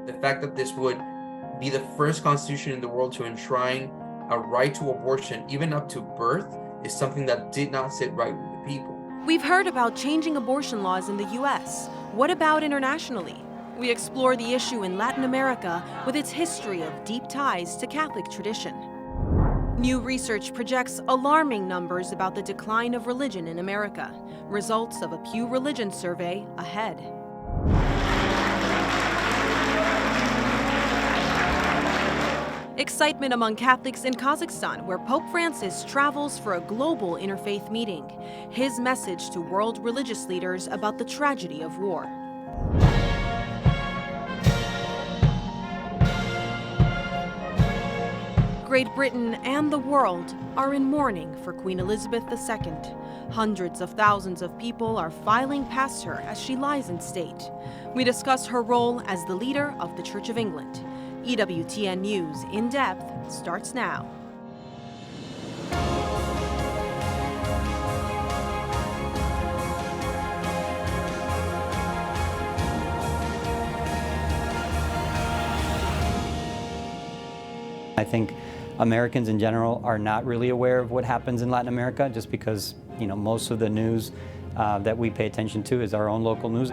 The fact that this would be the first constitution in the world to enshrine a right to abortion, even up to birth, is something that did not sit right with the people. We've heard about changing abortion laws in the U.S. What about internationally? We explore the issue in Latin America with its history of deep ties to Catholic tradition. New research projects alarming numbers about the decline of religion in America. Results of a Pew Religion survey ahead. Excitement among Catholics in Kazakhstan, where Pope Francis travels for a global interfaith meeting. His message to world religious leaders about the tragedy of war. Great Britain and the world are in mourning for Queen Elizabeth II. Hundreds of thousands of people are filing past her as she lies in state. We discuss her role as the leader of the Church of England. EWTN News In Depth starts now. I think Americans in general are not really aware of what happens in Latin America, just because, most of the news that we pay attention to is our own local news.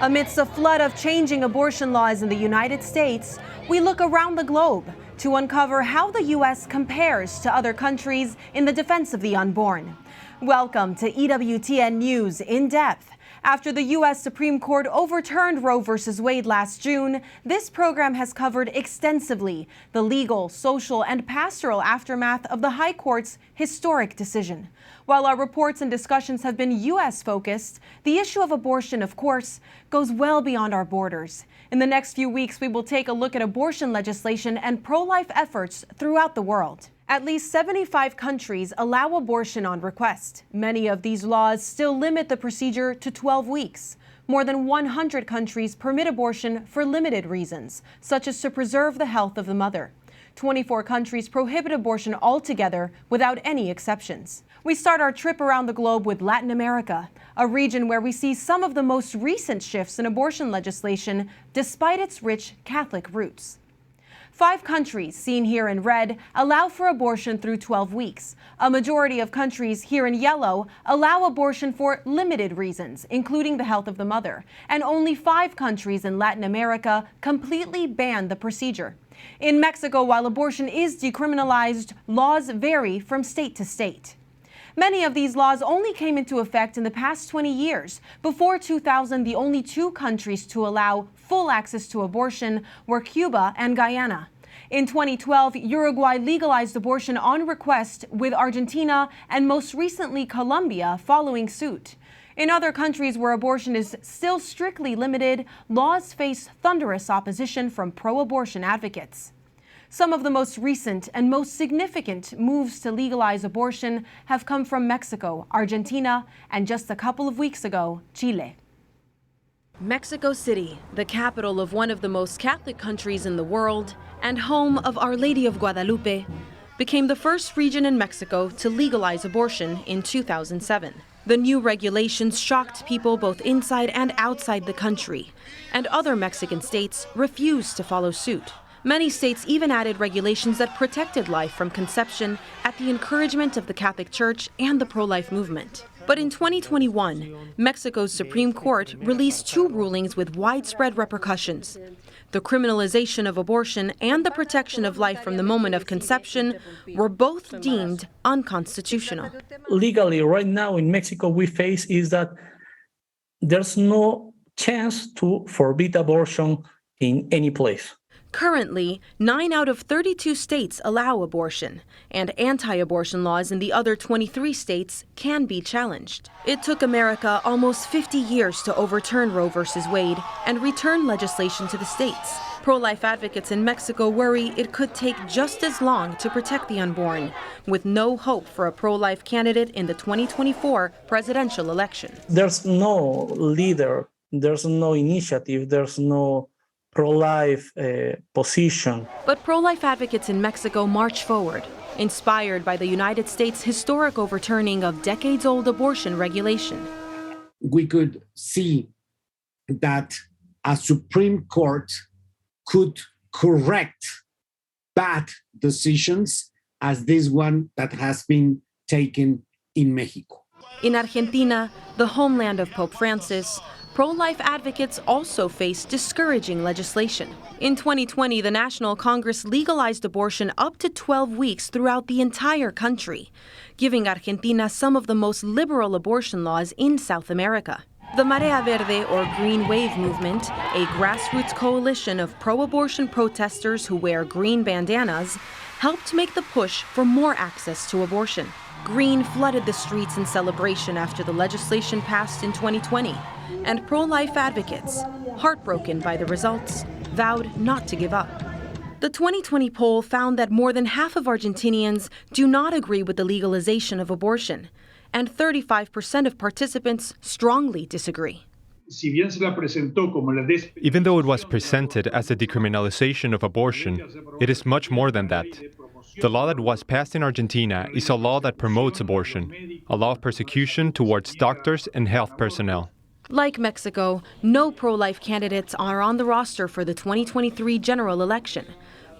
Amidst a flood of changing abortion laws in the United States, we look around the globe to uncover how the U.S. compares to other countries in the defense of the unborn. Welcome to EWTN News In Depth. After the U.S. Supreme Court overturned Roe v. Wade last June, this program has covered extensively the legal, social, and pastoral aftermath of the High Court's historic decision. While our reports and discussions have been U.S.-focused, the issue of abortion, of course, goes well beyond our borders. In the next few weeks, we will take a look at abortion legislation and pro-life efforts throughout the world. At least 75 countries allow abortion on request. Many of these laws still limit the procedure to 12 weeks. More than 100 countries permit abortion for limited reasons, such as to preserve the health of the mother. 24 countries prohibit abortion altogether without any exceptions. We start our trip around the globe with Latin America, a region where we see some of the most recent shifts in abortion legislation despite its rich Catholic roots. 5 countries, seen here in red, allow for abortion through 12 weeks. A majority of countries, here in yellow, allow abortion for limited reasons, including the health of the mother. And only 5 countries in Latin America completely ban the procedure. In Mexico, while abortion is decriminalized, laws vary from state to state. Many of these laws only came into effect in the past 20 years. Before 2000, the only 2 countries to allow full access to abortion were Cuba and Guyana. In 2012, Uruguay legalized abortion on request, with Argentina and most recently Colombia following suit. In other countries where abortion is still strictly limited, laws face thunderous opposition from pro-abortion advocates. Some of the most recent and most significant moves to legalize abortion have come from Mexico, Argentina, and just a couple of weeks ago, Chile. Mexico City, the capital of one of the most Catholic countries in the world and home of Our Lady of Guadalupe, became the first region in Mexico to legalize abortion in 2007. The new regulations shocked people both inside and outside the country, and other Mexican states refused to follow suit. Many states even added regulations that protected life from conception at the encouragement of the Catholic Church and the pro-life movement. But in 2021, Mexico's Supreme Court released 2 rulings with widespread repercussions. The criminalization of abortion and the protection of life from the moment of conception were both deemed unconstitutional. Legally, right now in Mexico, we face is that there's no chance to forbid abortion in any place. Currently, 9 out of 32 states allow abortion, and anti-abortion laws in the other 23 states can be challenged. It took America almost 50 years to overturn Roe v. Wade and return legislation to the states. Pro-life advocates in Mexico worry it could take just as long to protect the unborn, with no hope for a pro-life candidate in the 2024 presidential election. There's no leader, there's no initiative, there's no pro-life position. But pro-life advocates in Mexico march forward, inspired by the United States' historic overturning of decades-old abortion regulation. We could see that a Supreme Court could correct bad decisions as this one that has been taken in Mexico. In Argentina, the homeland of Pope Francis, pro-life advocates also face discouraging legislation. In 2020, the National Congress legalized abortion up to 12 weeks throughout the entire country, giving Argentina some of the most liberal abortion laws in South America. The Marea Verde, or Green Wave movement, a grassroots coalition of pro-abortion protesters who wear green bandanas, helped make the push for more access to abortion. Green flooded the streets in celebration after the legislation passed in 2020, and pro-life advocates, heartbroken by the results, vowed not to give up. The 2020 poll found that more than half of Argentinians do not agree with the legalization of abortion, and 35% of participants strongly disagree. Even though it was presented as a decriminalization of abortion, it is much more than that. The law that was passed in Argentina is a law that promotes abortion, a law of persecution towards doctors and health personnel. Like Mexico, no pro-life candidates are on the roster for the 2023 general election.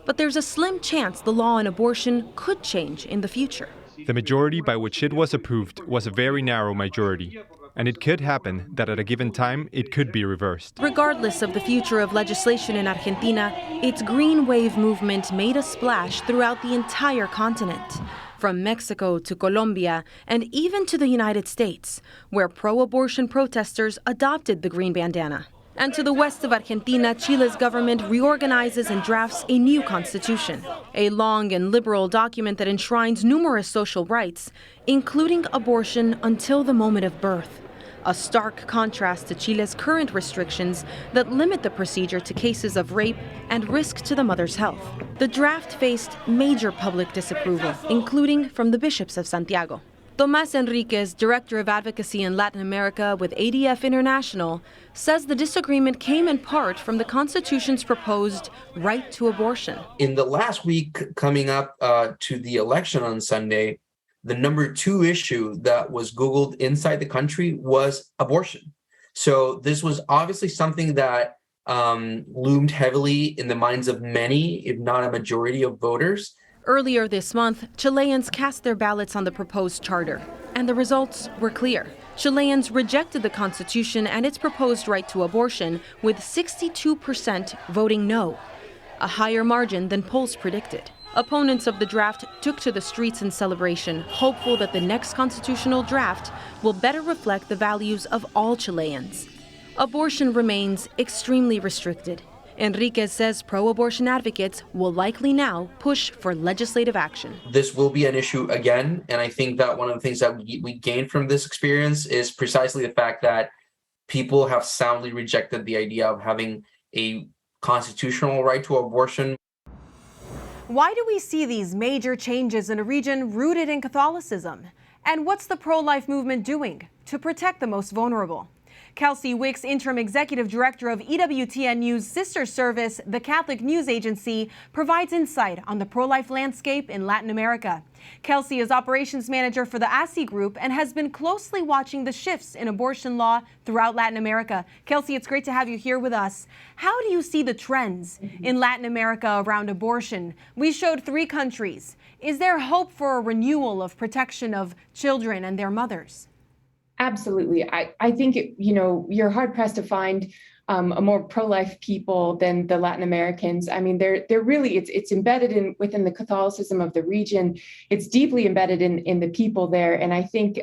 But there's a slim chance the law on abortion could change in the future. The majority by which it was approved was a very narrow majority, and it could happen that at a given time it could be reversed. Regardless of the future of legislation in Argentina, its Green Wave movement made a splash throughout the entire continent, from Mexico to Colombia and even to the United States, where pro-abortion protesters adopted the green bandana. And to the west of Argentina, Chile's government reorganizes and drafts a new constitution, a long and liberal document that enshrines numerous social rights, including abortion until the moment of birth. A stark contrast to Chile's current restrictions that limit the procedure to cases of rape and risk to the mother's health. The draft faced major public disapproval, including from the bishops of Santiago. Tomás Enriquez, Director of Advocacy in Latin America with ADF International, says the disagreement came in part from the Constitution's proposed right to abortion. In the last week coming up to the election on Sunday, the number 2 issue that was Googled inside the country was abortion. So this was obviously something that loomed heavily in the minds of many, if not a majority of voters. Earlier this month, Chileans cast their ballots on the proposed charter, and the results were clear. Chileans rejected the Constitution and its proposed right to abortion, with 62% voting no, a higher margin than polls predicted. Opponents of the draft took to the streets in celebration, hopeful that the next constitutional draft will better reflect the values of all Chileans. Abortion remains extremely restricted. Enriquez says pro-abortion advocates will likely now push for legislative action. This will be an issue again, and I think that one of the things that we gained from this experience is precisely the fact that people have soundly rejected the idea of having a constitutional right to abortion. Why do we see these major changes in a region rooted in Catholicism? And what's the pro-life movement doing to protect the most vulnerable? Kelsey Wicks, Interim Executive Director of EWTN News' sister service, the Catholic News Agency, provides insight on the pro-life landscape in Latin America. Kelsey is Operations Manager for the ASI Group and has been closely watching the shifts in abortion law throughout Latin America. Kelsey, it's great to have you here with us. How do you see the trends in Latin America around abortion? We showed 3 countries. Is there hope for a renewal of protection of children and their mothers? Absolutely. I think, you're hard-pressed to find a more pro-life people than the Latin Americans. I mean, they're really, it's embedded within the Catholicism of the region. It's deeply embedded in the people there. And I think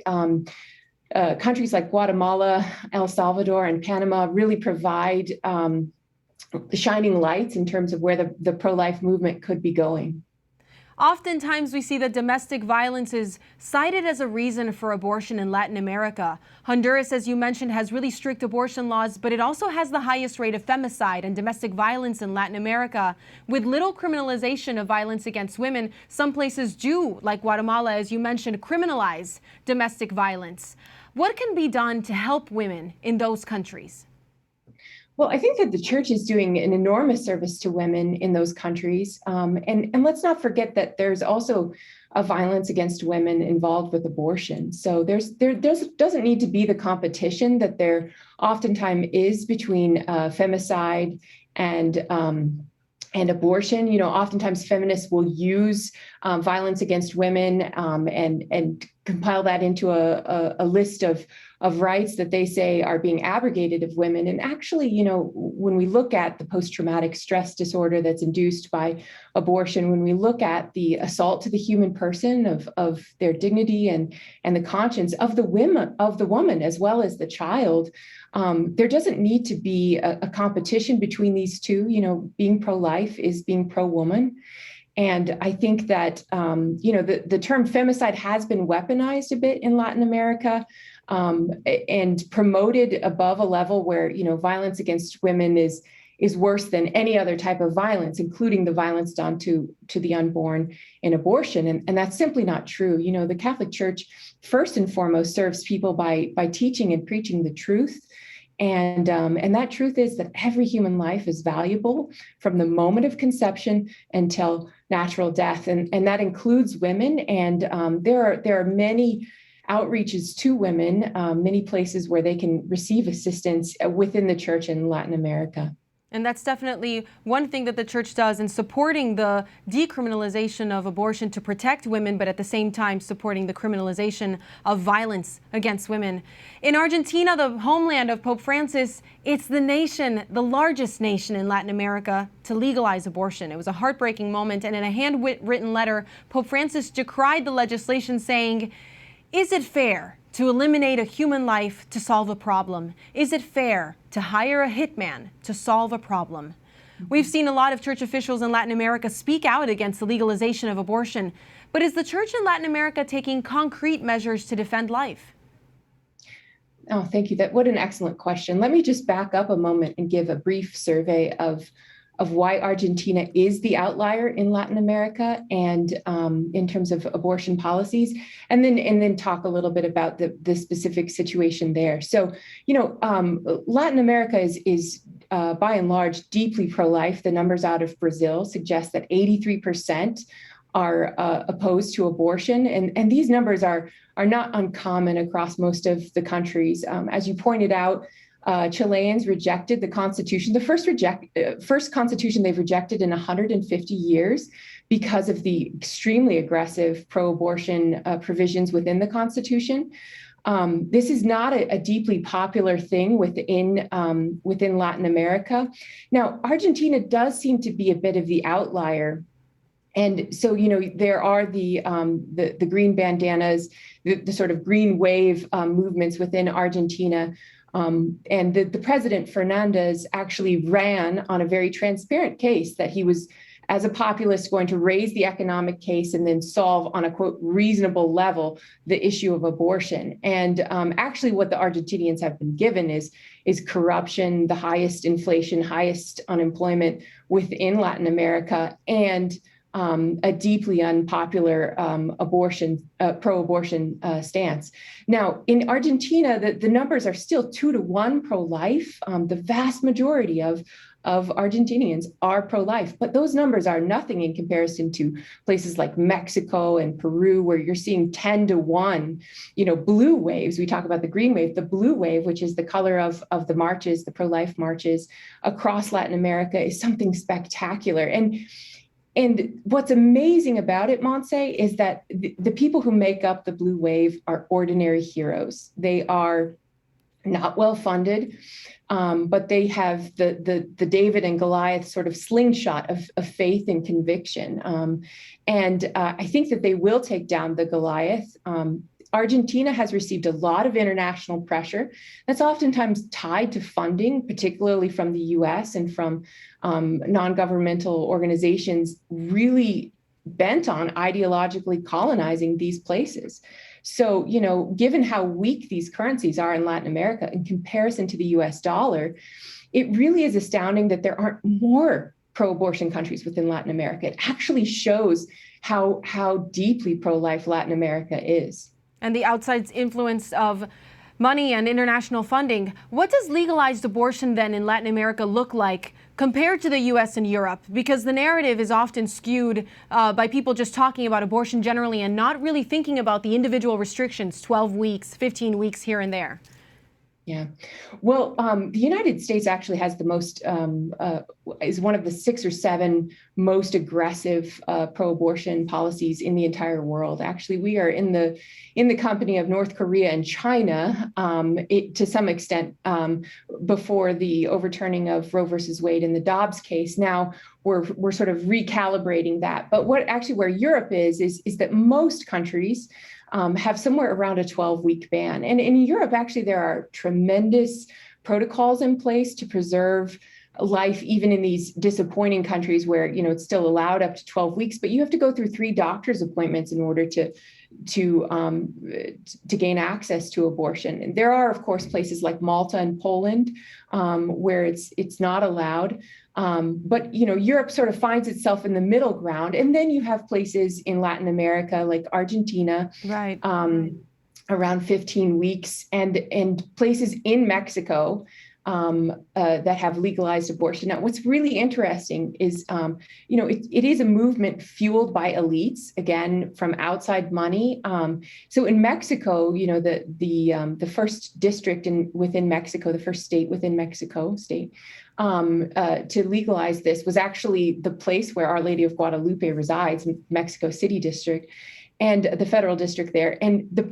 countries like Guatemala, El Salvador, and Panama really provide the shining lights in terms of where the pro-life movement could be going. Oftentimes we see that domestic violence is cited as a reason for abortion in Latin America. Honduras, as you mentioned, has really strict abortion laws, but it also has the highest rate of femicide and domestic violence in Latin America. With little criminalization of violence against women, some places do, like Guatemala, as you mentioned, criminalize domestic violence. What can be done to help women in those countries? Well, I think that the church is doing an enormous service to women in those countries. And let's not forget that there's also a violence against women involved with abortion. So there doesn't need to be the competition that there oftentimes is between femicide and abortion. You know, oftentimes feminists will use violence against women and compile that into a list of rights that they say are being abrogated of women. And actually, you know, when we look at the post-traumatic stress disorder that's induced by abortion, when we look at the assault to the human person of their dignity and the conscience of the woman as well as the child, there doesn't need to be a competition between these two. You know, being pro-life is being pro-woman. And I think that, you know, the term femicide has been weaponized a bit in Latin America and promoted above a level where, you know, violence against women is worse than any other type of violence, including the violence done to the unborn in abortion. And that's simply not true. You know, the Catholic Church, first and foremost, serves people by teaching and preaching the truth. And that truth is that every human life is valuable from the moment of conception until natural death. And that includes women. And there are many outreaches to women, many places where they can receive assistance within the church in Latin America. And that's definitely one thing that the church does in supporting the decriminalization of abortion to protect women, but at the same time supporting the criminalization of violence against women. In Argentina, the homeland of Pope Francis, it's the nation, the largest nation in Latin America, to legalize abortion. It was a heartbreaking moment, and in a handwritten letter, Pope Francis decried the legislation, saying, "Is it fair to eliminate a human life to solve a problem? Is it fair to hire a hitman to solve a problem?" We've seen a lot of church officials in Latin America speak out against the legalization of abortion. But is the church in Latin America taking concrete measures to defend life? Oh, thank you. What an excellent question. Let me just back up a moment and give a brief survey of why Argentina is the outlier in Latin America and in terms of abortion policies, and then talk a little bit about the specific situation there. So, you know, Latin America is by and large deeply pro-life. The numbers out of Brazil suggest that 83% are opposed to abortion, and these numbers are not uncommon across most of the countries. As you pointed out, Chileans rejected the Constitution, the first Constitution they've rejected in 150 years because of the extremely aggressive pro-abortion provisions within the Constitution. This is not a deeply popular thing within Latin America. Now, Argentina does seem to be a bit of the outlier. And so, you know, there are the green bandanas, the sort of green wave movements within Argentina. And the president, Fernandez, actually ran on a very transparent case that he was, as a populist, going to raise the economic case and then solve on a, quote, reasonable level the issue of abortion. And actually what the Argentinians have been given is corruption, the highest inflation, highest unemployment within Latin America, and a deeply unpopular pro-abortion stance. Now, in Argentina, the numbers are still 2-to-1 pro-life. The vast majority of Argentinians are pro-life, but those numbers are nothing in comparison to places like Mexico and Peru, where you're seeing 10-to-1, you know, blue waves. We talk about the green wave, the blue wave, which is the color of the marches, the pro-life marches across Latin America, is something spectacular. And what's amazing about it, Montse, is that the people who make up the blue wave are ordinary heroes. They are not well funded, but they have the David and Goliath sort of slingshot of faith and conviction. And I think that they will take down the Goliath. Argentina has received a lot of international pressure that's oftentimes tied to funding, particularly from the US and from non-governmental organizations really bent on ideologically colonizing these places. So, you know, given how weak these currencies are in Latin America in comparison to the US dollar, it really is astounding that there aren't more pro-abortion countries within Latin America. It actually shows how deeply pro-life Latin America is. And the outside influence of money and international funding. What does legalized abortion then in Latin America look like compared to the US and Europe? Because the narrative is often skewed by people just talking about abortion generally and not really thinking about the individual restrictions, 12 weeks, 15 weeks here and there. Yeah. Well, the United States actually has the most, is one of the 6 or 7 most aggressive pro-abortion policies in the entire world. Actually, we are in the company of North Korea and China, to some extent, before the overturning of Roe versus Wade in the Dobbs case. Now we're sort of recalibrating that. But where Europe is that most countries have somewhere around a 12-week ban. And in Europe, actually, there are tremendous protocols in place to preserve life, even in these disappointing countries where, it's still allowed up to 12 weeks, but you have to go through 3 doctor's appointments in order to gain access to abortion. And there are, of course, places like Malta and Poland where it's not allowed. But Europe sort of finds itself in the middle ground, and then you have places in Latin America like Argentina, right, around 15 weeks, and places in Mexico that have legalized abortion. Now, what's really interesting is, it is a movement fueled by elites, again, from outside money. So in Mexico, the first district within Mexico, the first state within Mexico to legalize this was actually the place where Our Lady of Guadalupe resides, Mexico City district, and the federal district there. And the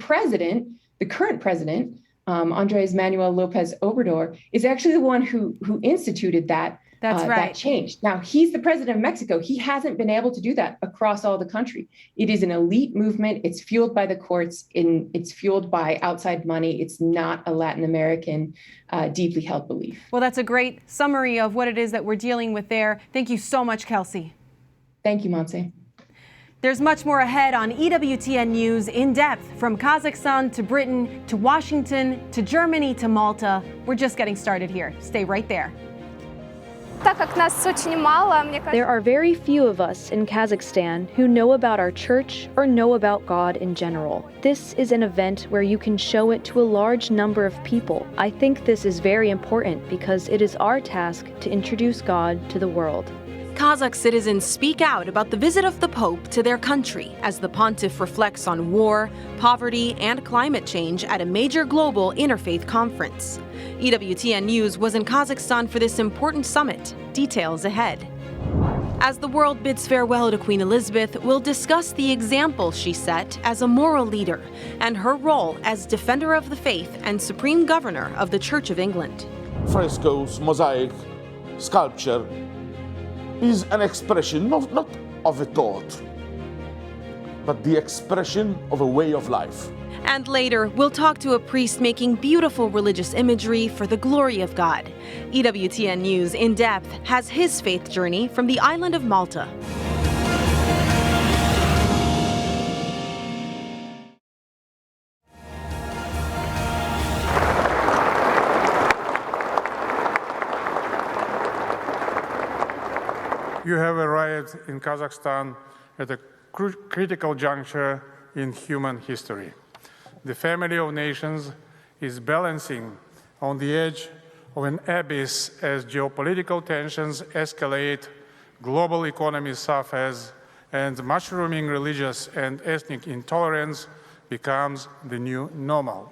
current president, Andres Manuel Lopez Obrador, is actually the one who instituted that. That's right. That change. Now, he's the president of Mexico. He hasn't been able to do that across all the country. It is an elite movement. It's fueled by the courts. It's fueled by outside money. It's not a Latin American deeply held belief. Well, that's a great summary of what it is that we're dealing with there. Thank you so much, Kelsey. Thank you, Montse. There's much more ahead on EWTN News in Depth, from Kazakhstan to Britain to Washington to Germany to Malta. We're just getting started here. Stay right there. There are very few of us in Kazakhstan who know about our church or know about God in general. This is an event where you can show it to a large number of people. I think this is very important because it is our task to introduce God to the world. Kazakh citizens speak out about the visit of the Pope to their country as the pontiff reflects on war, poverty, and climate change at a major global interfaith conference. EWTN News was in Kazakhstan for this important summit. Details ahead. As the world bids farewell to Queen Elizabeth, we'll discuss the example she set as a moral leader and her role as defender of the faith and supreme governor of the Church of England. Frescoes, mosaic, sculpture is an expression not of a thought, but the expression of a way of life. And later, we'll talk to a priest making beautiful religious imagery for the glory of God. EWTN News in Depth has his faith journey from the island of Malta. You have arrived in Kazakhstan at a critical juncture in human history. The family of nations is balancing on the edge of an abyss as geopolitical tensions escalate, global economies suffers, and mushrooming religious and ethnic intolerance becomes the new normal.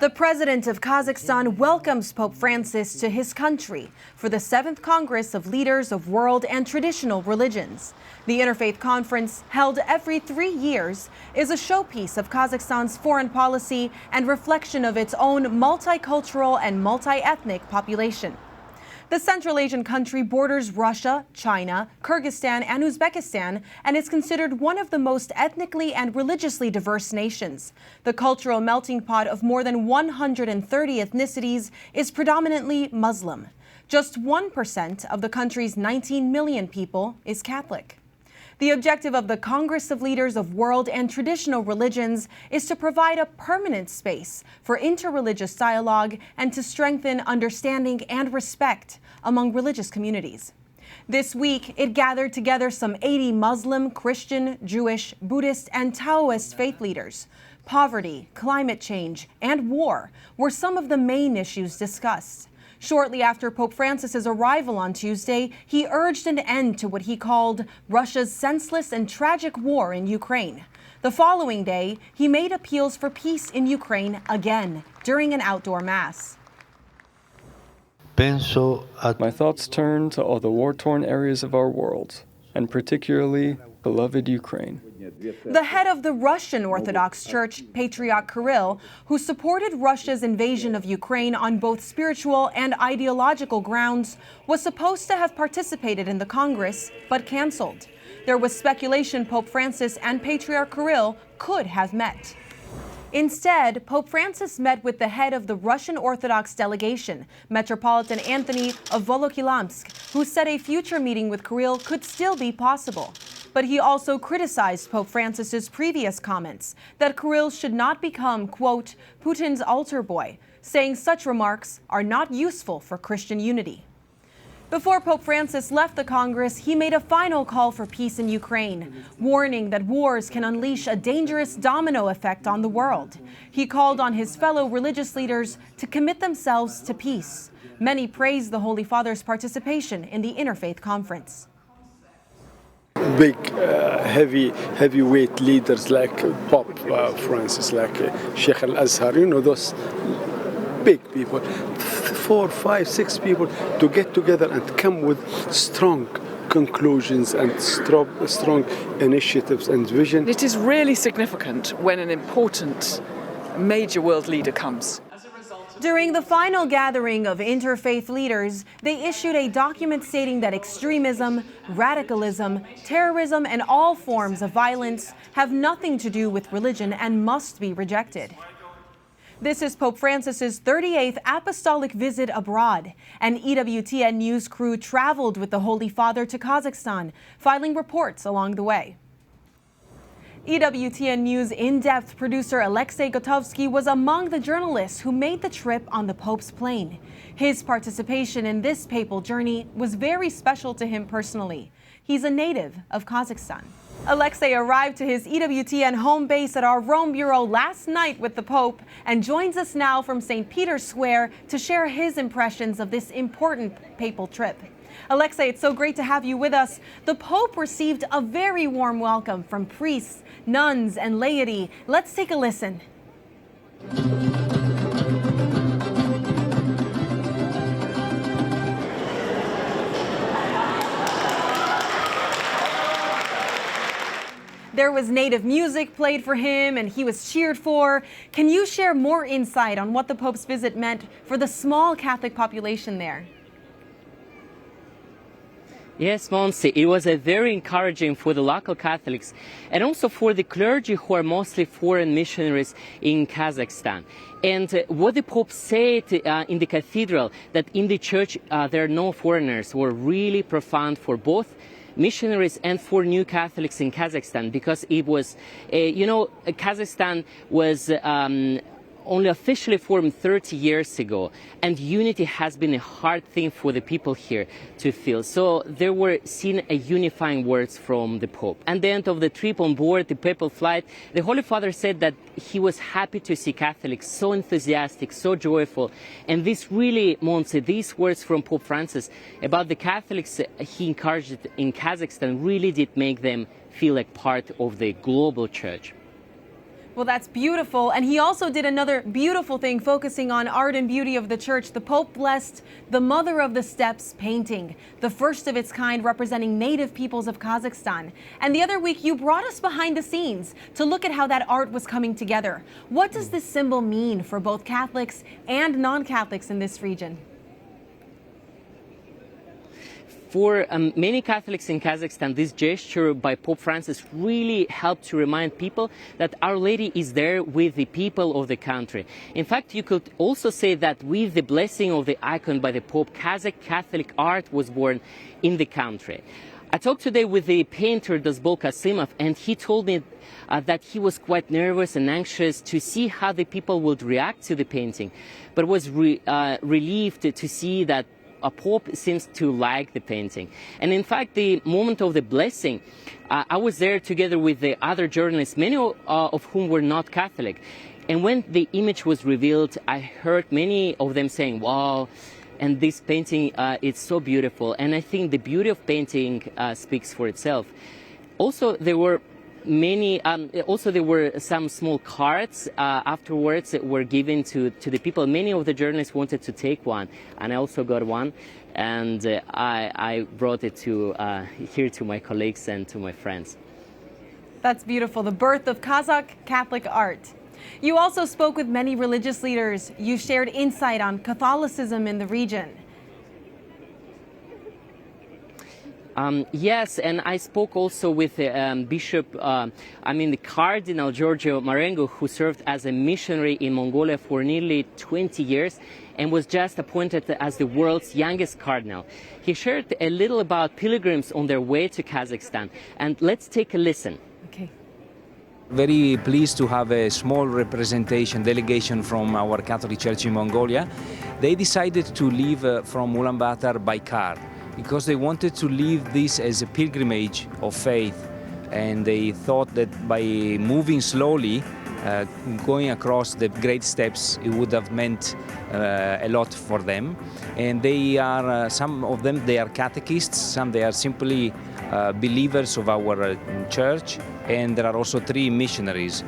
The president of Kazakhstan welcomes Pope Francis to his country for the 7th Congress of Leaders of World and Traditional Religions. The Interfaith Conference, held every 3 years, is a showpiece of Kazakhstan's foreign policy and reflection of its own multicultural and multi-ethnic population. The Central Asian country borders Russia, China, Kyrgyzstan, and Uzbekistan, and is considered one of the most ethnically and religiously diverse nations. The cultural melting pot of more than 130 ethnicities is predominantly Muslim. Just 1% of the country's 19 million people is Catholic. The objective of the Congress of Leaders of World and Traditional Religions is to provide a permanent space for interreligious dialogue and to strengthen understanding and respect among religious communities. This week, it gathered together some 80 Muslim, Christian, Jewish, Buddhist, and Taoist faith leaders. Poverty, climate change, and war were some of the main issues discussed. Shortly after Pope Francis's arrival on Tuesday, he urged an end to what he called Russia's senseless and tragic war in Ukraine. The following day, he made appeals for peace in Ukraine again during an outdoor mass. My thoughts turn to all the war-torn areas of our world, and particularly beloved Ukraine. The head of the Russian Orthodox Church, Patriarch Kirill, who supported Russia's invasion of Ukraine on both spiritual and ideological grounds, was supposed to have participated in the Congress, but canceled. There was speculation Pope Francis and Patriarch Kirill could have met. Instead, Pope Francis met with the head of the Russian Orthodox delegation, Metropolitan Anthony of Volokhylamsk, who said a future meeting with Kirill could still be possible. But he also criticized Pope Francis's previous comments that Kirill should not become, quote, Putin's altar boy, saying such remarks are not useful for Christian unity. Before Pope Francis left the Congress, he made a final call for peace in Ukraine, warning that wars can unleash a dangerous domino effect on the world. He called on his fellow religious leaders to commit themselves to peace. Many praised the Holy Father's participation in the Interfaith Conference. Big, heavyweight leaders like Pope Francis, like Sheikh Al-Azhar, those big people, 4, 5, 6 people to get together and come with strong conclusions and strong initiatives and vision. It is really significant when an important major world leader comes. During the final gathering of interfaith leaders, they issued a document stating that extremism, radicalism, terrorism, and all forms of violence have nothing to do with religion and must be rejected. This is Pope Francis's 38th apostolic visit abroad. An EWTN News crew traveled with the Holy Father to Kazakhstan, filing reports along the way. EWTN News In Depth producer Alexei Gotovsky was among the journalists who made the trip on the Pope's plane. His participation in this papal journey was very special to him personally. He's a native of Kazakhstan. Alexei arrived to his EWTN home base at our Rome bureau last night with the Pope and joins us now from St. Peter's Square to share his impressions of this important papal trip. Alexei, it's so great to have you with us. The Pope received a very warm welcome from priests, nuns, and laity. Let's take a listen. There was native music played for him and he was cheered for. Can you share more insight on what the Pope's visit meant for the small Catholic population there? Yes, Montse, it was very encouraging for the local Catholics and also for the clergy who are mostly foreign missionaries in Kazakhstan. And what the Pope said in the cathedral, that in the church there are no foreigners, were really profound for both missionaries and for new Catholics in Kazakhstan, because it was, Kazakhstan was only officially formed 30 years ago, and unity has been a hard thing for the people here to feel. So there were seen a unifying words from the Pope. At the end of the trip on board the papal flight, the Holy Father said that he was happy to see Catholics so enthusiastic, so joyful. And this really, Montse, these words from Pope Francis about the Catholics he encouraged in Kazakhstan really did make them feel like part of the global church. Well, that's beautiful. And he also did another beautiful thing, focusing on art and beauty of the church. The Pope blessed the Mother of the Steppes painting, the first of its kind representing native peoples of Kazakhstan. And the other week, you brought us behind the scenes to look at how that art was coming together. What does this symbol mean for both Catholics and non-Catholics in this region? For many Catholics in Kazakhstan, this gesture by Pope Francis really helped to remind people that Our Lady is there with the people of the country. In fact, you could also say that with the blessing of the icon by the Pope, Kazakh Catholic art was born in the country. I talked today with the painter Dazbol Kasimov, and he told me that he was quite nervous and anxious to see how the people would react to the painting, but was relieved to see that a Pope seems to like the painting. And in fact, the moment of the blessing, I was there together with the other journalists, many of whom were not Catholic. And when the image was revealed, I heard many of them saying, wow, and this painting, it's so beautiful. And I think the beauty of painting speaks for itself. Also, there were many, also there were some small cards afterwards that were given to the people. Many of the journalists wanted to take one, and I also got one. And I brought it here to my colleagues and to my friends. That's beautiful, the birth of Kazakh Catholic art. You also spoke with many religious leaders. You shared insight on Catholicism in the region. Yes, and I spoke also with the Cardinal Giorgio Marengo, who served as a missionary in Mongolia for nearly 20 years and was just appointed as the world's youngest cardinal. He shared a little about pilgrims on their way to Kazakhstan, and let's take a listen. Okay. Very pleased to have a small delegation from our Catholic Church in Mongolia. They decided to leave from Ulaanbaatar by car, because they wanted to leave this as a pilgrimage of faith, and they thought that by moving slowly, going across the great steps, it would have meant a lot for them. And they are, some of them, they are catechists, some they are simply believers of our church, and there are also 3 missionaries.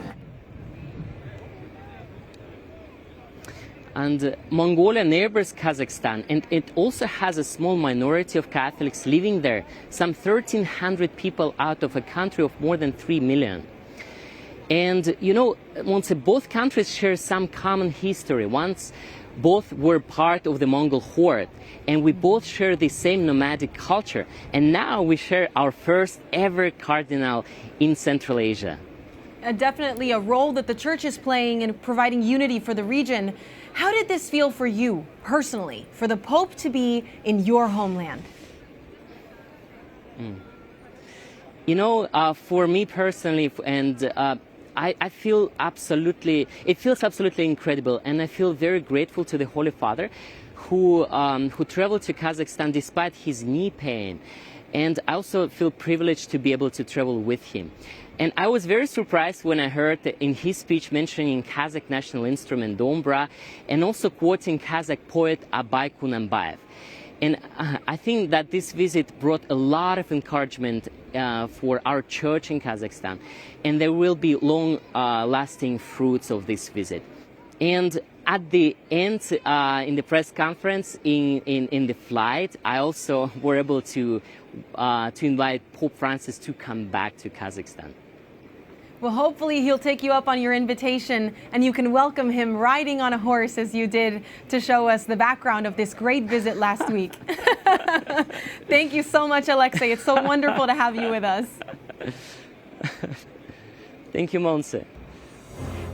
And Mongolia neighbors Kazakhstan, and it also has a small minority of Catholics living there, some 1,300 people out of a country of more than 3 million. And you know, Montse, both countries share some common history. Once both were part of the Mongol horde, and we both share the same nomadic culture. And now we share our first ever cardinal in Central Asia. Definitely a role that the church is playing in providing unity for the region. How did this feel for you personally, for the Pope to be in your homeland? You know, for me personally, and I feel absolutely, it feels absolutely incredible, and I feel very grateful to the Holy Father who traveled to Kazakhstan despite his knee pain. And I also feel privileged to be able to travel with him. And I was very surprised when I heard in his speech mentioning Kazakh national instrument Dombra, and also quoting Kazakh poet Abay Kunanbayev. And I think that this visit brought a lot of encouragement for our church in Kazakhstan, and there will be long-lasting fruits of this visit. And at the end, in the press conference, in the flight, I also were able to invite Pope Francis to come back to Kazakhstan. Well, hopefully he'll take you up on your invitation and you can welcome him riding on a horse as you did to show us the background of this great visit last week. Thank you so much, Alexei. It's so wonderful to have you with us. Thank you, Montse.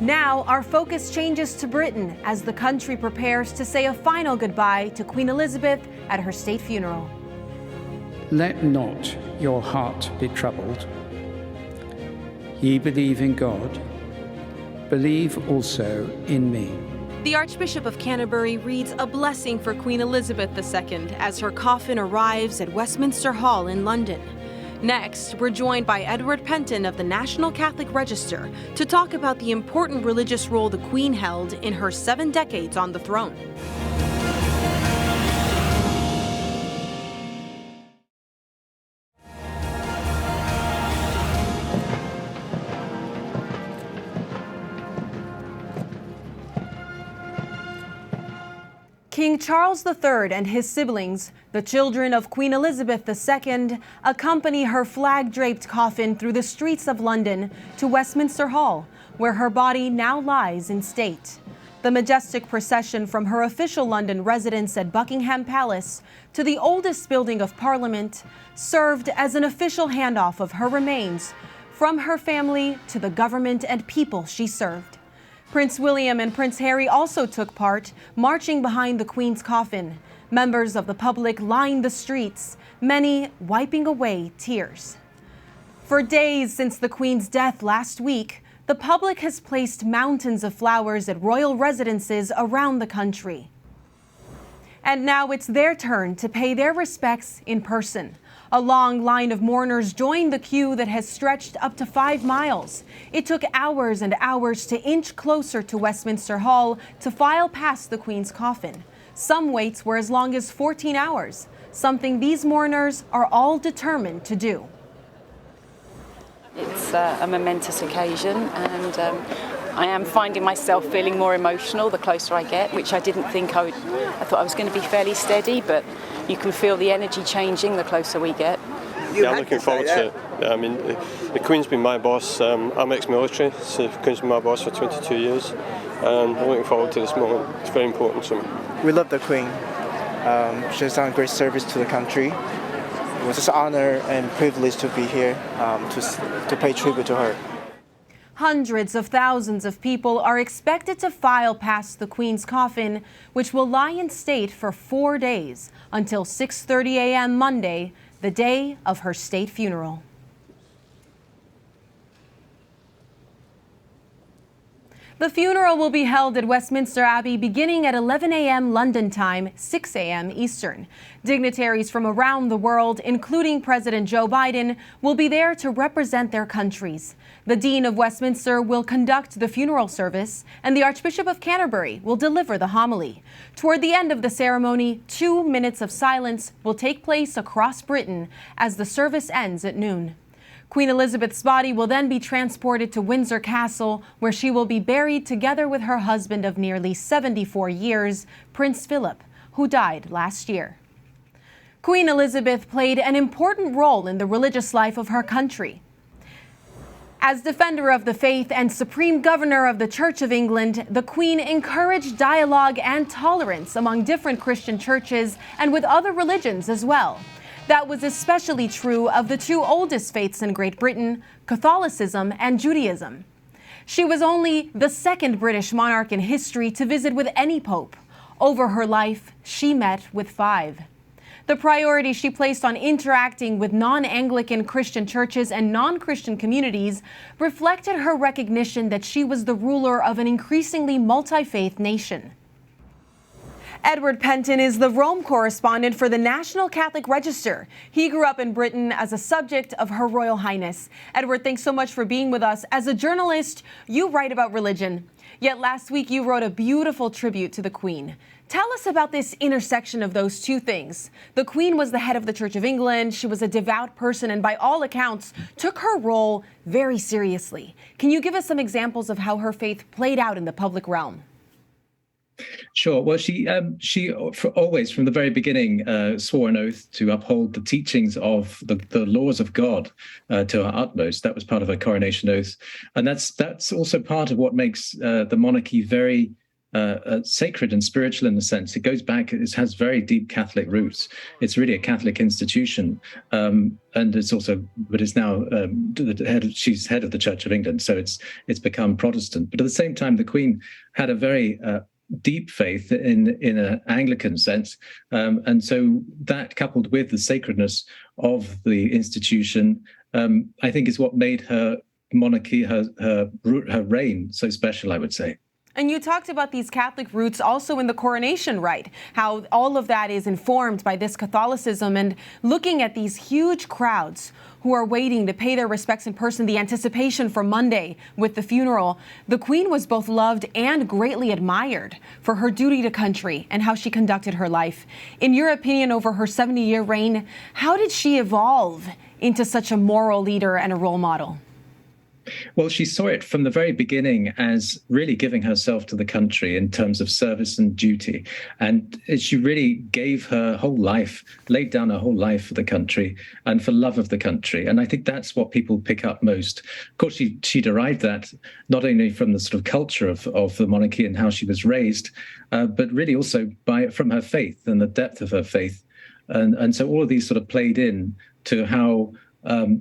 Now, our focus changes to Britain as the country prepares to say a final goodbye to Queen Elizabeth at her state funeral. Let not your heart be troubled. Ye believe in God, believe also in me. The Archbishop of Canterbury reads a blessing for Queen Elizabeth II as her coffin arrives at Westminster Hall in London. Next, we're joined by Edward Penton of the National Catholic Register to talk about the important religious role the Queen held in her 7 decades on the throne. King Charles III and his siblings, the children of Queen Elizabeth II, accompany her flag-draped coffin through the streets of London to Westminster Hall, where her body now lies in state. The majestic procession from her official London residence at Buckingham Palace to the oldest building of Parliament served as an official handoff of her remains from her family to the government and people she served. Prince William and Prince Harry also took part, marching behind the Queen's coffin. Members of the public lined the streets, many wiping away tears. For days since the Queen's death last week, the public has placed mountains of flowers at royal residences around the country. And now it's their turn to pay their respects in person. A long line of mourners joined the queue that has stretched up to 5 miles. It took hours and hours to inch closer to Westminster Hall to file past the Queen's coffin. Some waits were as long as 14 hours, something these mourners are all determined to do. It's a momentous occasion, and I am finding myself feeling more emotional the closer I get, which I didn't think I would. I thought I was going to be fairly steady, but you can feel the energy changing the closer we get. Yeah, I'm looking forward to it. I mean, the Queen's been my boss. I'm ex-military, so the Queen's been my boss for 22 years. And I'm looking forward to this moment. It's very important to me. We love the Queen. She has done great service to the country. It was an honor and privilege to be here to pay tribute to her. Hundreds of thousands of people are expected to file past the Queen's coffin, which will lie in state for 4 days until 6:30 a.m. Monday, the day of her state funeral. The funeral will be held at Westminster Abbey beginning at 11 a.m. London time, 6 a.m. Eastern. Dignitaries from around the world, including President Joe Biden, will be there to represent their countries. The Dean of Westminster will conduct the funeral service, and the Archbishop of Canterbury will deliver the homily. Toward the end of the ceremony, 2 minutes of silence will take place across Britain as the service ends at noon. Queen Elizabeth's body will then be transported to Windsor Castle, where she will be buried together with her husband of nearly 74 years, Prince Philip, who died last year. Queen Elizabeth played an important role in the religious life of her country. As defender of the faith and supreme governor of the Church of England, the Queen encouraged dialogue and tolerance among different Christian churches and with other religions as well. That was especially true of the two oldest faiths in Great Britain, Catholicism and Judaism. She was only the second British monarch in history to visit with any pope. Over her life, she met with 5. The priority she placed on interacting with non-Anglican Christian churches and non-Christian communities reflected her recognition that she was the ruler of an increasingly multi-faith nation. Edward Penton is the Rome correspondent for the National Catholic Register. He grew up in Britain as a subject of Her Royal Highness. Edward, thanks so much for being with us. As a journalist, you write about religion. Yet last week you wrote a beautiful tribute to the Queen. Tell us about this intersection of those two things. The Queen was the head of the Church of England. She was a devout person and by all accounts took her role very seriously. Can you give us some examples of how her faith played out in the public realm? Sure. Well, she always, from the very beginning, swore an oath to uphold the teachings of the laws of God to her utmost. That was part of her coronation oath, and that's also part of what makes the monarchy very sacred and spiritual in a sense. It goes back; it has very deep Catholic roots. It's really a Catholic institution, and it's also, but it's now she's head of the Church of England, so it's become Protestant. But at the same time, the Queen had a very deep faith in an Anglican sense, and so that, coupled with the sacredness of the institution, I think is what made her monarchy, her reign, so special, I would say. And you talked about these Catholic roots also in the coronation rite, how all of that is informed by this Catholicism, and looking at these huge crowds who are waiting to pay their respects in person, the anticipation for Monday with the funeral. The Queen was both loved and greatly admired for her duty to country and how she conducted her life. In your opinion, over her 70-year reign, how did she evolve into such a moral leader and a role model? Well, she saw it from the very beginning as really giving herself to the country in terms of service and duty. And she really gave her whole life, laid down her whole life for the country and for love of the country. And I think that's what people pick up most. Of course, she derived that not only from the sort of culture of the monarchy and how she was raised, but really also from her faith and the depth of her faith. And so all of these sort of played in to how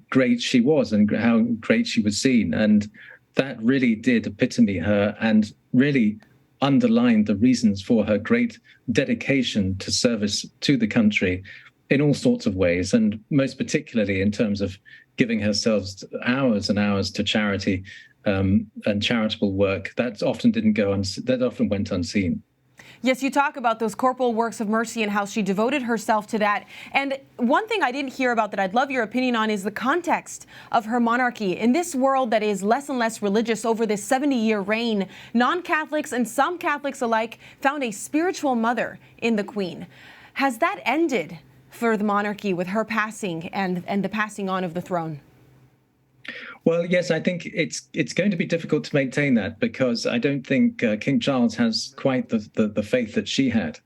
great she was and how great she was seen. And that really did epitome her and really underlined the reasons for her great dedication to service to the country in all sorts of ways, and most particularly in terms of giving herself hours and hours to charity and charitable work. That often went unseen. Yes, you talk about those corporal works of mercy and how she devoted herself to that. And one thing I didn't hear about that I'd love your opinion on is the context of her monarchy. In this world that is less and less religious over this 70-year reign, non-Catholics and some Catholics alike found a spiritual mother in the Queen. Has that ended for the monarchy with her passing and the passing on of the throne? Well, yes, I think it's going to be difficult to maintain that because I don't think King Charles has quite the faith that she had.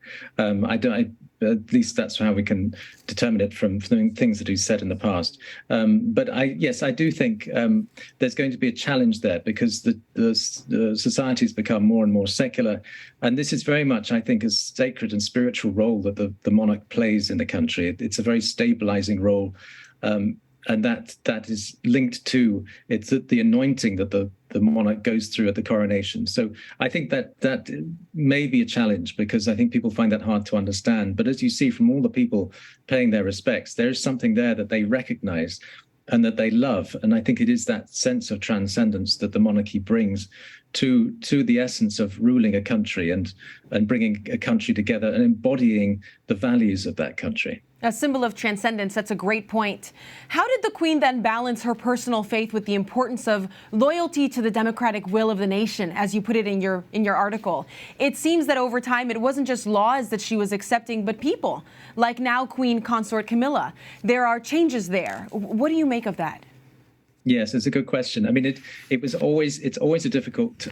At least that's how we can determine it from things that he's said in the past. But I do think there's going to be a challenge there because the society's become more and more secular. And this is very much, I think, a sacred and spiritual role that the monarch plays in the country. It's a very stabilizing role. And that is linked to the anointing that the monarch goes through at the coronation. So I think that may be a challenge because I think people find that hard to understand. But as you see from all the people paying their respects, there is something there that they recognize and that they love. And I think it is that sense of transcendence that the monarchy brings to the essence of ruling a country and bringing a country together and embodying the values of that country. A symbol of transcendence. That's a great point. How did the Queen then balance her personal faith with the importance of loyalty to the democratic will of the nation, as you put it in your article? It seems that over time, it wasn't just laws that she was accepting, but people, like now Queen Consort Camilla. There are changes there. What do you make of that? Yes, it's a good question. I mean, it's always a difficult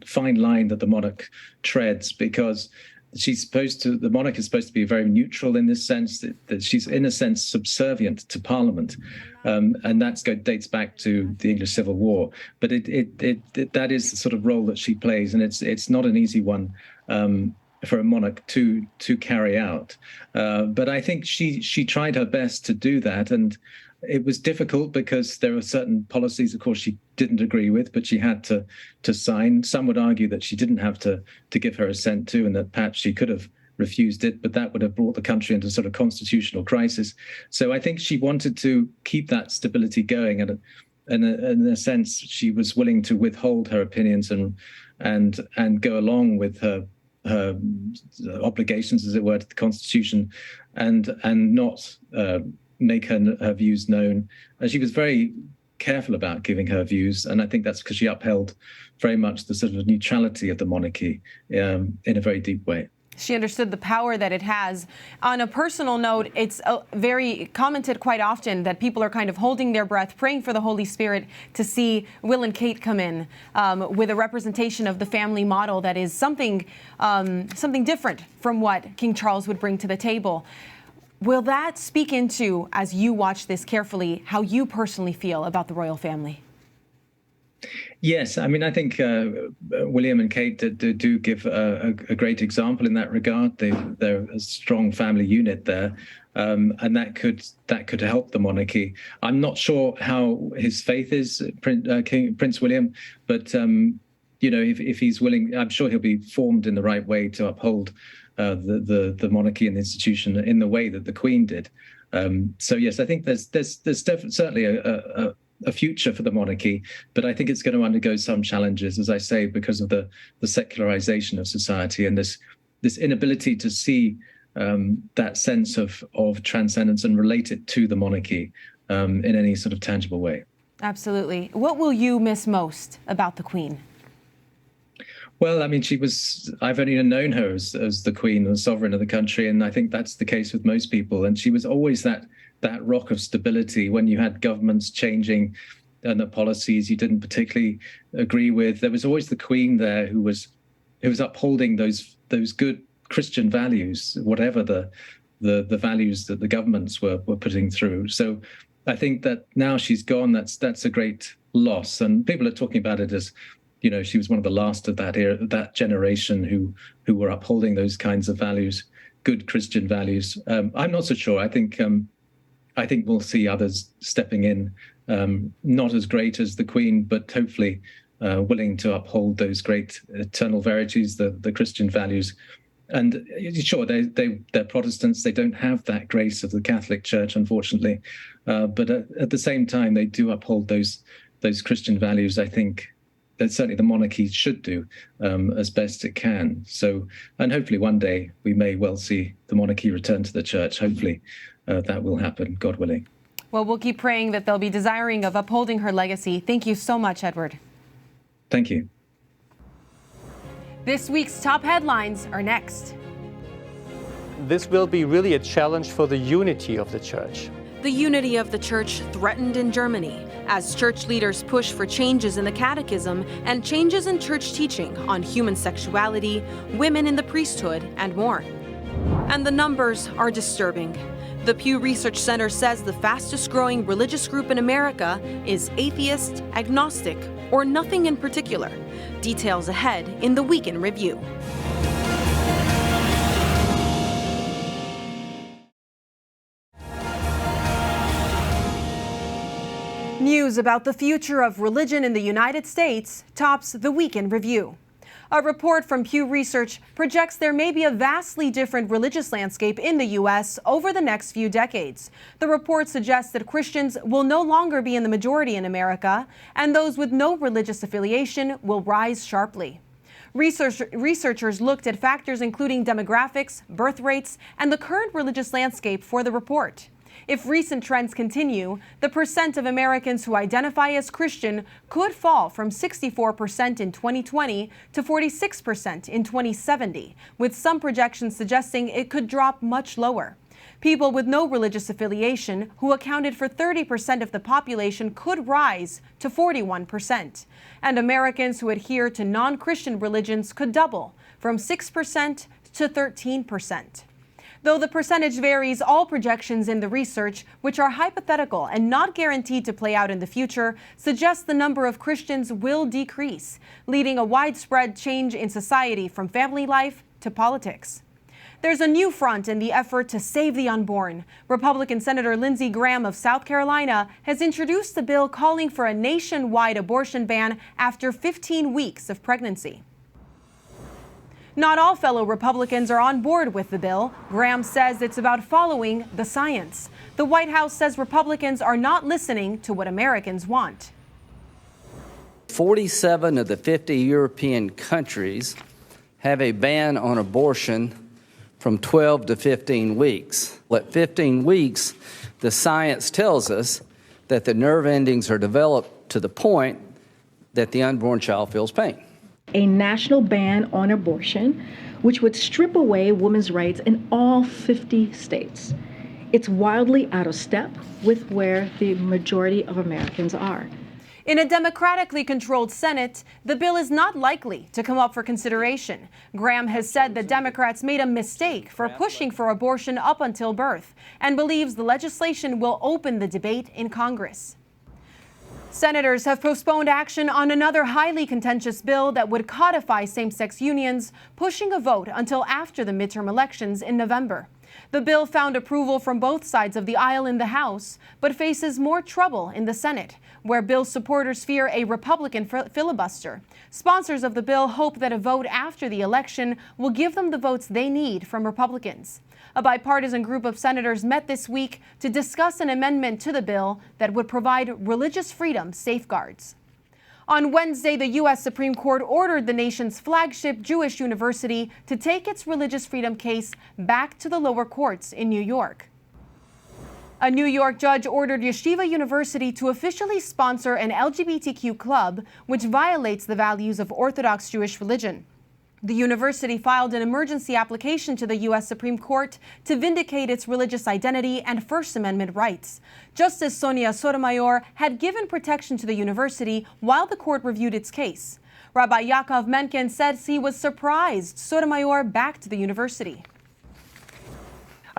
fine line that the monarch treads because the monarch is supposed to be very neutral in this sense, that she's in a sense subservient to Parliament, and that dates back to the English Civil War. But that is the sort of role that she plays, and it's not an easy one for a monarch to carry out. But I think she tried her best to do that, and it was difficult because there were certain policies, of course, she didn't agree with, but she had to sign. Some would argue that she didn't have to give her assent to, and that perhaps she could have refused it, but that would have brought the country into sort of constitutional crisis. So I think she wanted to keep that stability going, and in a sense, she was willing to withhold her opinions and go along with her obligations, as it were, to the Constitution, and not make her views known. And she was very careful about giving her views, and I think that's because she upheld very much the sort of neutrality of the monarchy in a very deep way. She understood the power that it has. On a personal note, it's very commented quite often that people are kind of holding their breath, praying for the Holy Spirit to see Will and Kate come in with a representation of the family model that is something different from what King Charles would bring to the table. Will that speak into, as you watch this carefully, how you personally feel about the royal family? Yes, I mean, I think William and Kate do give a great example in that regard. They're a strong family unit there, and that could help the monarchy. I'm not sure how his faith is, Prince William, but if he's willing, I'm sure he'll be formed in the right way to uphold the monarchy and the institution in the way that the Queen did. So yes, I think there's certainly a future for the monarchy, but I think it's going to undergo some challenges, as I say, because of the secularization of society and this inability to see that sense of transcendence and relate it to the monarchy in any sort of tangible way. Absolutely. What will you miss most about the Queen? Well, I mean, I've only known her as the Queen, the sovereign of the country, and I think that's the case with most people. And she was always that rock of stability when you had governments changing and the policies you didn't particularly agree with. There was always the Queen there who was upholding those good Christian values, whatever the values that the governments were putting through. So I think that now she's gone, that's a great loss. And people are talking about it as, she was one of the last of that era, that generation who were upholding those kinds of values, good Christian values. I'm not so sure. I think we'll see others stepping in, not as great as the Queen, but hopefully willing to uphold those great eternal verities, the Christian values. And sure, they're Protestants. They don't have that grace of the Catholic Church, unfortunately. But at the same time, they do uphold those Christian values, I think, that certainly the monarchy should do as best it can. So, and hopefully one day we may well see the monarchy return to the church. Hopefully that will happen, God willing. Well, we'll keep praying that they'll be desiring of upholding her legacy. Thank you so much, Edward. Thank you. This week's top headlines are next. This will be really a challenge for the unity of the church. The unity of the church threatened in Germany as church leaders push for changes in the catechism and changes in church teaching on human sexuality, women in the priesthood, and more. And the numbers are disturbing. The Pew Research Center says the fastest growing religious group in America is atheist, agnostic, or nothing in particular. Details ahead in the Week in Review. News about the future of religion in the United States tops the Week in Review. A report from Pew Research projects there may be a vastly different religious landscape in the U.S. over the next few decades. The report suggests that Christians will no longer be in the majority in America, and those with no religious affiliation will rise sharply. Researchers looked at factors including demographics, birth rates, and the current religious landscape for the report. If recent trends continue, the percent of Americans who identify as Christian could fall from 64% in 2020 to 46% in 2070, with some projections suggesting it could drop much lower. People with no religious affiliation, who accounted for 30% of the population, could rise to 41%. And Americans who adhere to non-Christian religions could double from 6% to 13%. Though the percentage varies, all projections in the research, which are hypothetical and not guaranteed to play out in the future, suggest the number of Christians will decrease, leading a widespread change in society from family life to politics. There's a new front in the effort to save the unborn. Republican Senator Lindsey Graham of South Carolina has introduced a bill calling for a nationwide abortion ban after 15 weeks of pregnancy. Not all fellow Republicans are on board with the bill. Graham says it's about following the science. The White House says Republicans are not listening to what Americans want. 47 of the 50 European countries have a ban on abortion from 12 to 15 weeks. At 15 weeks, the science tells us that the nerve endings are developed to the point that the unborn child feels pain. A national ban on abortion, which would strip away women's rights in all 50 states. It's wildly out of step with where the majority of Americans are. In a democratically controlled Senate, the bill is not likely to come up for consideration. Graham has said that Democrats made a mistake for pushing for abortion up until birth and believes the legislation will open the debate in Congress. Senators have postponed action on another highly contentious bill that would codify same-sex unions, pushing a vote until after the midterm elections in November. The bill found approval from both sides of the aisle in the House, but faces more trouble in the Senate, where bill supporters fear a Republican filibuster. Sponsors of the bill hope that a vote after the election will give them the votes they need from Republicans. A bipartisan group of senators met this week to discuss an amendment to the bill that would provide religious freedom safeguards. On Wednesday, the U.S. Supreme Court ordered the nation's flagship Jewish university to take its religious freedom case back to the lower courts in New York. A New York judge ordered Yeshiva University to officially sponsor an LGBTQ club, which violates the values of Orthodox Jewish religion. The university filed an emergency application to the U.S. Supreme Court to vindicate its religious identity and First Amendment rights. Justice Sonia Sotomayor had given protection to the university while the court reviewed its case. Rabbi Yaakov Menken says he was surprised Sotomayor backed the university.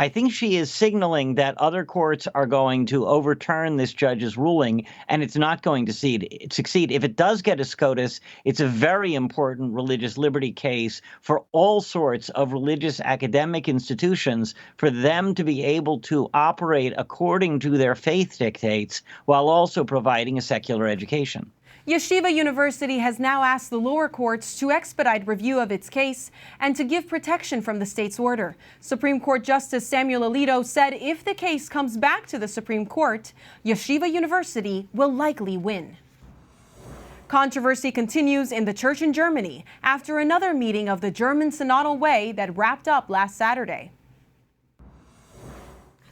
I think she is signaling that other courts are going to overturn this judge's ruling, and it's not going to succeed. If it does get a SCOTUS, it's a very important religious liberty case for all sorts of religious academic institutions, for them to be able to operate according to their faith dictates while also providing a secular education. Yeshiva University has now asked the lower courts to expedite review of its case and to give protection from the state's order. Supreme Court Justice Samuel Alito said if the case comes back to the Supreme Court, Yeshiva University will likely win. Controversy continues in the church in Germany after another meeting of the German Synodal Way that wrapped up last Saturday.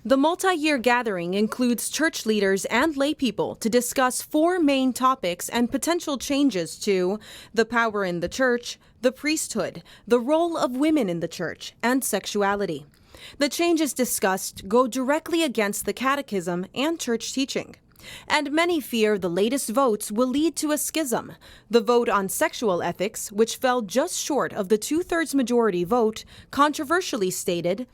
The multi-year gathering includes church leaders and lay people to discuss four main topics and potential changes to the power in the church, the priesthood, the role of women in the church, and sexuality. The changes discussed go directly against the Catechism and church teaching. And many fear the latest votes will lead to a schism. The vote on sexual ethics, which fell just short of the 2/3 majority vote, controversially stated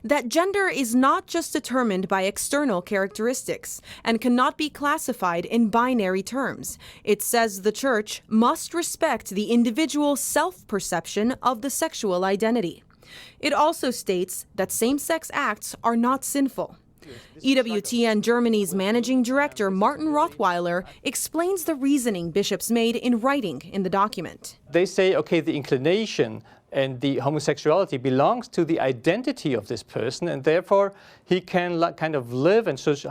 that gender is not just determined by external characteristics and cannot be classified in binary terms. It says the Church must respect the individual self-perception of the sexual identity. It also states that same-sex acts are not sinful. EWTN Germany's managing director, Martin Rothweiler, explains the reasoning bishops made in writing in the document. They say, okay, the inclination and the homosexuality belongs to the identity of this person, and therefore he can kind of live and does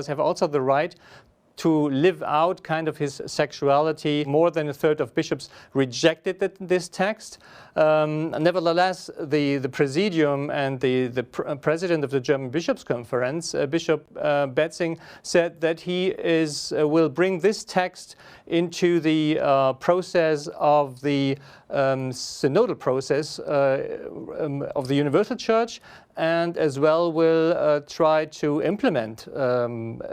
have also the right to live out kind of his sexuality. More than a third of bishops rejected this text. Nevertheless, the Presidium and the president of the German Bishops' Conference, Bishop Betzing, said that he will bring this text into the process of the synodal process of the Universal Church, and as well will try to implement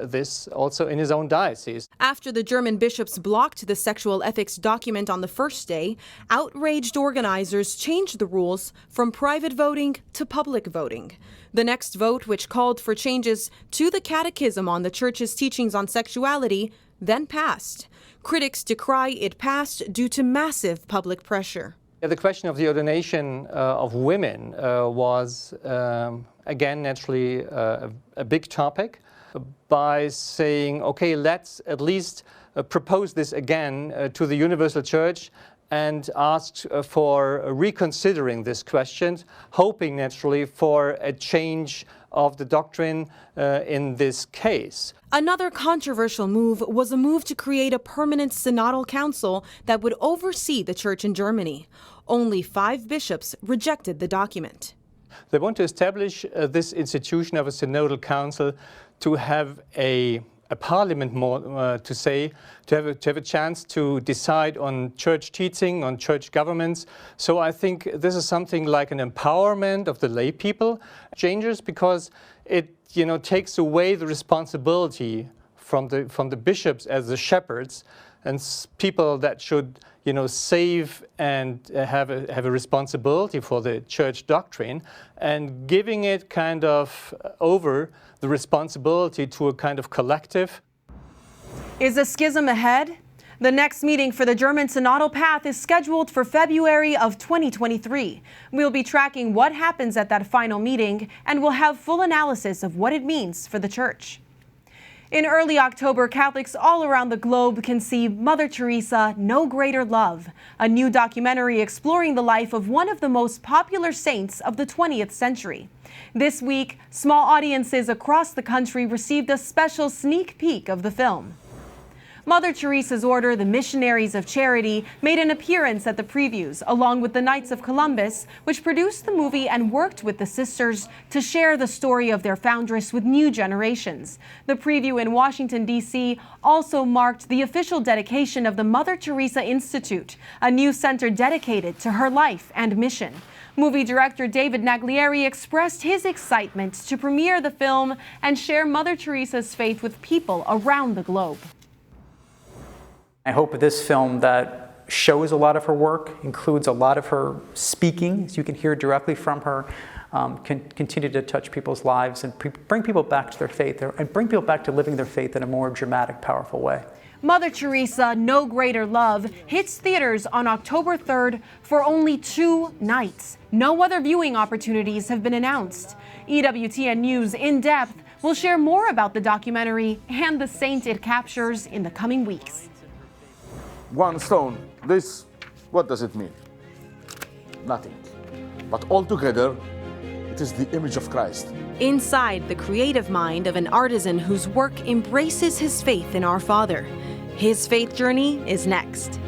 this also in his own diocese. After the German bishops blocked the sexual ethics document on the first day, outraged organizers changed the rules from private voting to public voting. The next vote, which called for changes to the Catechism on the Church's teachings on sexuality, then passed. Critics decry it passed due to massive public pressure. The question of the ordination of women was, again, naturally a big topic. By saying, okay, let's at least propose this again to the Universal Church and asked for reconsidering this question, hoping naturally for a change of the doctrine in this case. Another controversial move was a move to create a permanent synodal council that would oversee the church in Germany. Only 5 bishops rejected the document. They want to establish this institution of a synodal council to have a parliament, more to have a chance to decide on church teaching, on church governments. So I think this is something like an empowerment of the lay people. Changes because it takes away the responsibility from the bishops as the shepherds and people that should save and have a responsibility for the church doctrine, and giving it kind of over the responsibility to a kind of collective. Is a schism ahead? The next meeting for the German synodal path is scheduled for February of 2023. We'll be tracking what happens at that final meeting, and we'll have full analysis of what it means for the church. In early October, Catholics all around the globe can see Mother Teresa, No Greater Love, a new documentary exploring the life of one of the most popular saints of the 20th century. This week, small audiences across the country received a special sneak peek of the film. Mother Teresa's order, the Missionaries of Charity, made an appearance at the previews, along with the Knights of Columbus, which produced the movie and worked with the sisters to share the story of their foundress with new generations. The preview in Washington, D.C. also marked the official dedication of the Mother Teresa Institute, a new center dedicated to her life and mission. Movie director David Naglieri expressed his excitement to premiere the film and share Mother Teresa's faith with people around the globe. I hope this film that shows a lot of her work, includes a lot of her speaking, as you can hear directly from her, can continue to touch people's lives and bring people back to their faith, and bring people back to living their faith in a more dramatic, powerful way. Mother Teresa, No Greater Love hits theaters on October 3rd for only 2 nights. No other viewing opportunities have been announced. EWTN News In Depth will share more about the documentary and the saint it captures in the coming weeks. One stone, this, what does it mean? Nothing. But altogether, it is the image of Christ. Inside the creative mind of an artisan whose work embraces his faith in our Father. His faith journey is next.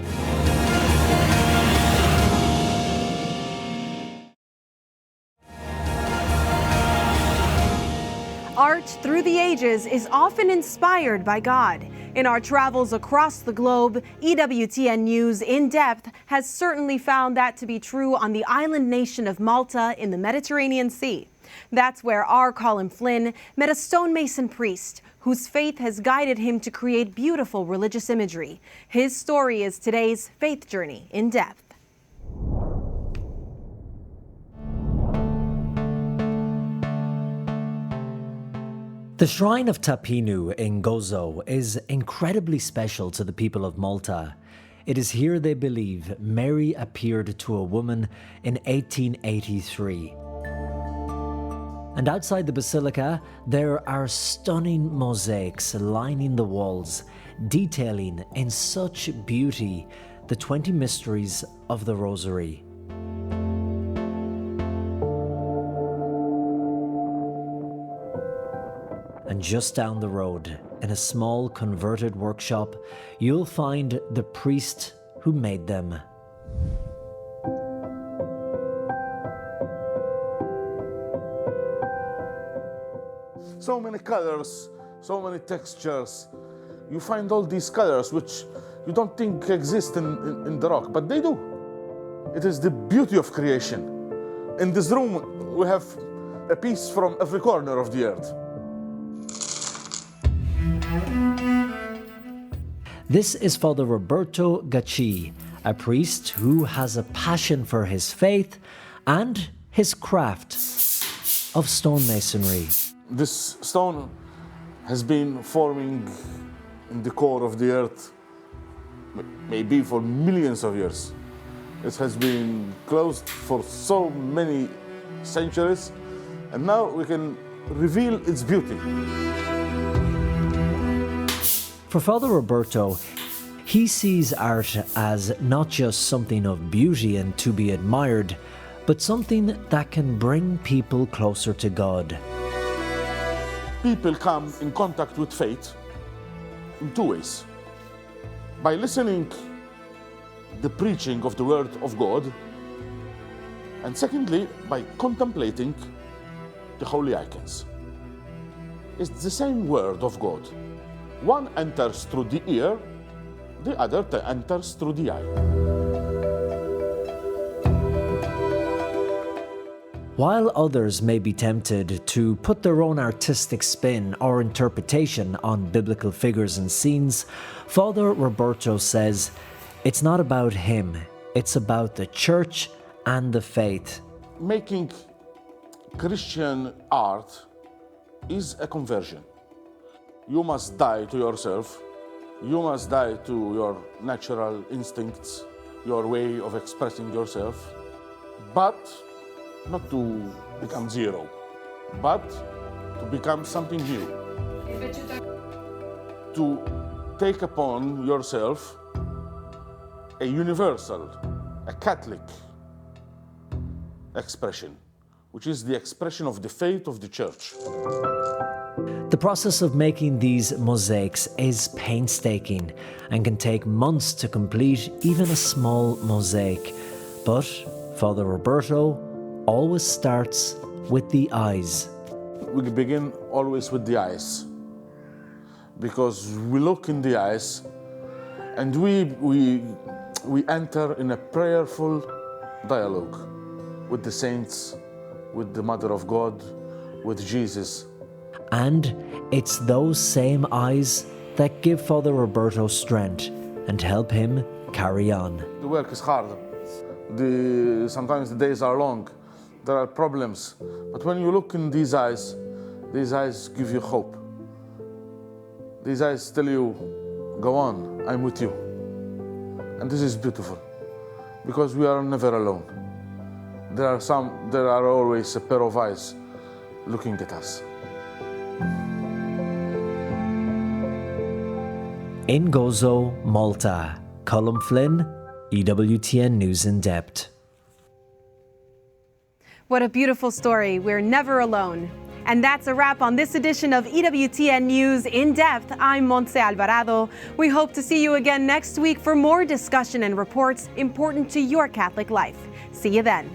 Art through the ages is often inspired by God. In our travels across the globe, EWTN News In Depth has certainly found that to be true on the island nation of Malta in the Mediterranean Sea. That's where our Colin Flynn met a stonemason priest whose faith has guided him to create beautiful religious imagery. His story is today's Faith Journey in Depth. The shrine of Tapinu in Gozo is incredibly special to the people of Malta. It is here they believe Mary appeared to a woman in 1883. And outside the basilica, there are stunning mosaics lining the walls, detailing in such beauty the 20 mysteries of the Rosary. And just down the road, in a small converted workshop, you'll find the priest who made them. So many colors, so many textures. You find all these colors which you don't think exist in the rock, but they do. It is the beauty of creation. In this room, we have a piece from every corner of the earth. This is Father Roberto Gacci, a priest who has a passion for his faith and his craft of stonemasonry. This stone has been forming in the core of the earth maybe for millions of years. It has been closed for so many centuries, and now we can reveal its beauty. For Father Roberto, he sees art as not just something of beauty and to be admired, but something that can bring people closer to God. People come in contact with faith in two ways. By listening the preaching of the Word of God, and secondly, by contemplating the holy icons. It's the same Word of God. One enters through the ear, the other enters through the eye. While others may be tempted to put their own artistic spin or interpretation on biblical figures and scenes, Father Roberto says it's not about him, it's about the church and the faith. Making Christian art is a conversion. You must die to yourself. You must die to your natural instincts, your way of expressing yourself, but not to become zero, but to become something new. To take upon yourself a universal, a Catholic expression, which is the expression of the faith of the Church. The process of making these mosaics is painstaking and can take months to complete even a small mosaic. But Father Roberto always starts with the eyes. We begin always with the eyes, because we look in the eyes and we enter in a prayerful dialogue with the saints, with the Mother of God, with Jesus. And it's those same eyes that give Father Roberto strength and help him carry on. The work is hard. Sometimes the days are long. There are problems. But when you look in these eyes give you hope. These eyes tell you, go on, I'm with you. And this is beautiful, because we are never alone. There are always a pair of eyes looking at us. In Gozo, Malta, Colin Flynn, EWTN News in Depth. What a beautiful story. We're never alone. And that's a wrap on this edition of EWTN News in Depth. I'm Montse Alvarado. We hope to see you again next week for more discussion and reports important to your Catholic life. See you then.